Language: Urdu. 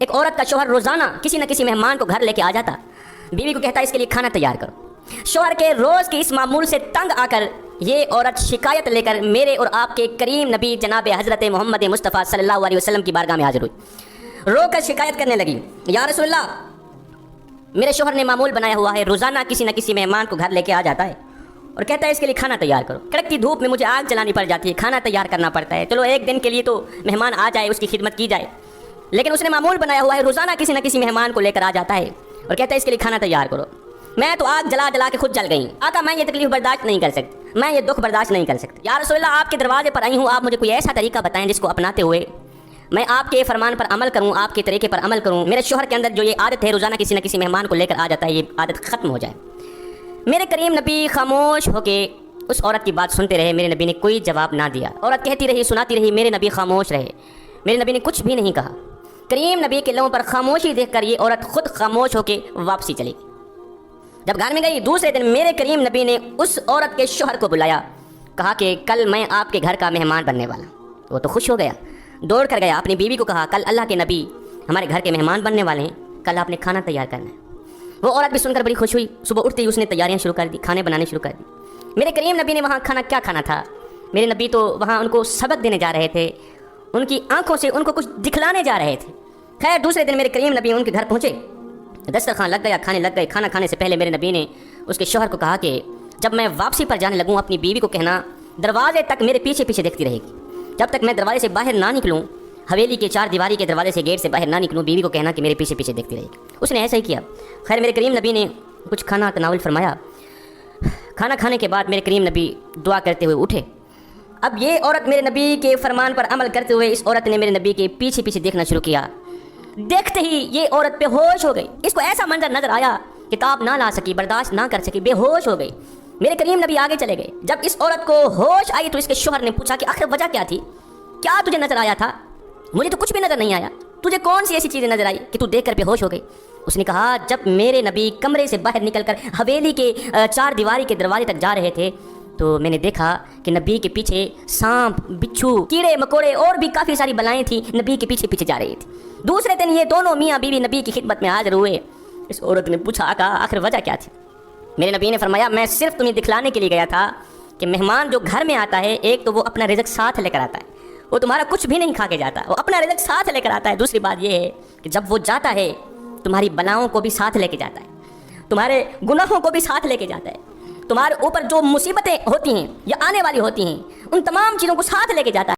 ایک عورت کا شوہر روزانہ کسی نہ کسی مہمان کو گھر لے کے آ جاتا، بیوی کو کہتا اس کے لیے کھانا تیار کرو۔ شوہر کے روز کے اس معمول سے تنگ آ کر یہ عورت شکایت لے کر میرے اور آپ کے کریم نبی جناب حضرت محمد مصطفیٰ صلی اللہ علیہ وسلم کی بارگاہ میں حاضر ہوئی، رو کر شکایت کرنے لگی، یا رسول اللہ، میرے شوہر نے معمول بنایا ہوا ہے، روزانہ کسی نہ کسی مہمان کو گھر لے کے آ جاتا ہے اور کہتا ہے اس کے لیے کھانا تیار کرو۔ کڑکتی دھوپ میں مجھے آگ جلانی پڑ جاتی ہے، کھانا تیار کرنا پڑتا ہے، چلو ایک دن کے لیے تو مہمان آ جائے، اس کی خدمت کی جائے، لیکن اس نے معمول بنایا ہوا ہے، روزانہ کسی نہ کسی مہمان کو لے کر آ جاتا ہے اور کہتا ہے اس کے لیے کھانا تیار کرو۔ میں تو آگ جلا جلا کے خود جل گئی، آقا میں یہ تکلیف برداشت نہیں کر سکتی، میں یہ دکھ برداشت نہیں کر سکتی، یا رسول اللہ آپ کے دروازے پر آئی ہوں، آپ مجھے کوئی ایسا طریقہ بتائیں جس کو اپناتے ہوئے میں آپ کے فرمان پر عمل کروں، آپ کے طریقے پر عمل کروں، میرے شوہر کے اندر جو یہ عادت ہے روزانہ کسی نہ کسی مہمان کو لے کر آ جاتا ہے، یہ عادت ختم ہو جائے۔ میرے کریم نبی خاموش ہو کے اس عورت کی بات سنتے رہے، میرے نبی نے کوئی جواب نہ دیا، عورت کہتی رہی، سناتی رہی، میرے نبی خاموش رہے، میرے نبی نے کچھ بھی نہیں کہا۔ کریم نبی کے لبوں پر خاموشی دیکھ کر یہ عورت خود خاموش ہو کے واپسی چلی گئی۔ جب گھر میں گئی دوسرے دن میرے کریم نبی نے اس عورت کے شوہر کو بلایا، کہا کہ کل میں آپ کے گھر کا مہمان بننے والا ہوں۔ وہ تو خوش ہو گیا، دوڑ کر گیا، اپنی بیوی کو کہا کل اللہ کے نبی ہمارے گھر کے مہمان بننے والے ہیں، کل آپ نے کھانا تیار کرنا ہے۔ وہ عورت بھی سن کر بڑی خوش ہوئی، صبح اٹھتے ہی اس نے تیاریاں شروع کر دی، کھانے بنانے شروع کر دی۔ میرے کریم نبی نے وہاں کیا کھانا تھا، میرے نبی تو وہاں ان کو سبق دینے جا رہے تھے، ان کی آنکھوں سے ان کو کچھ دکھلانے جا رہے تھے۔ خیر دوسرے دن میرے کریم نبی ان کے گھر پہنچے، دسترخوان لگ گیا، کھانے لگ گئے۔ کھانا کھانے سے پہلے میرے نبی نے اس کے شوہر کو کہا کہ جب میں واپسی پر جانے لگوں اپنی بیوی کو کہنا دروازے تک میرے پیچھے پیچھے دیکھتی رہے گی، جب تک میں دروازے سے باہر نہ نکلوں، حویلی کے چار دیواری کے دروازے سے گیٹ سے باہر نہ نکلوں، بیوی کو کہنا کہ میرے پیچھے پیچھے دیکھتی رہے گی۔ اس نے ایسا ہی کیا۔ خیر میرے کریم نبی نے کچھ کھانا تناول فرمایا، کھانا کھانے کے بعد میرے کریم نبی دعا کرتے ہوئے اٹھے۔ اب یہ عورت میرے نبی کے فرمان پر عمل کرتے ہوئے اس عورت نے میرے نبی کے پیچھے پیچھے دیکھنا شروع کیا۔ دیکھتے ہی یہ عورت بے ہوش ہو گئی، اس کو ایسا منظر نظر آیا کہ تاب نہ لا سکی، برداشت نہ کر سکی، بے ہوش ہو گئی۔ میرے کریم نبی آگے چلے گئے۔ جب اس عورت کو ہوش آئی تو اس کے شوہر نے پوچھا کہ آخر وجہ کیا تھی، کیا تجھے نظر آیا تھا؟ مجھے تو کچھ بھی نظر نہیں آیا، تجھے کون سی ایسی چیزیں نظر آئی کہ تو دیکھ کر بے ہوش ہو گئی؟ اس نے کہا جب میرے نبی کمرے سے باہر نکل کر حویلی کے چار دیواری کے دروازے تک جا رہے تھے تو میں نے دیکھا کہ نبی کے پیچھے سانپ، بچھو، کیڑے مکوڑے اور بھی کافی ساری بلائیں تھیں، نبی کے پیچھے پیچھے جا رہی تھی۔ دوسرے دن یہ دونوں میاں بیوی نبی کی خدمت میں حاضر ہوئے۔ اس عورت نے پوچھا آقا آخر وجہ کیا تھی؟ میرے نبی نے فرمایا میں صرف تمہیں دکھلانے کے لیے گیا تھا کہ مہمان جو گھر میں آتا ہے، ایک تو وہ اپنا رزق ساتھ لے کر آتا ہے، وہ تمہارا کچھ بھی نہیں کھا کے جاتا، وہ اپنا رزق ساتھ لے کر آتا ہے۔ دوسری بات یہ ہے کہ جب وہ جاتا ہے تمہاری بلاؤں کو بھی ساتھ لے کے جاتا ہے، تمہارے گناہوں کو بھی ساتھ لے کے جاتا ہے، تمہارے اوپر جو مصیبتیں ہوتی ہیں یا آنے والی ہوتی ہیں ان تمام چیزوں کو ساتھ لے کے جاتا ہے۔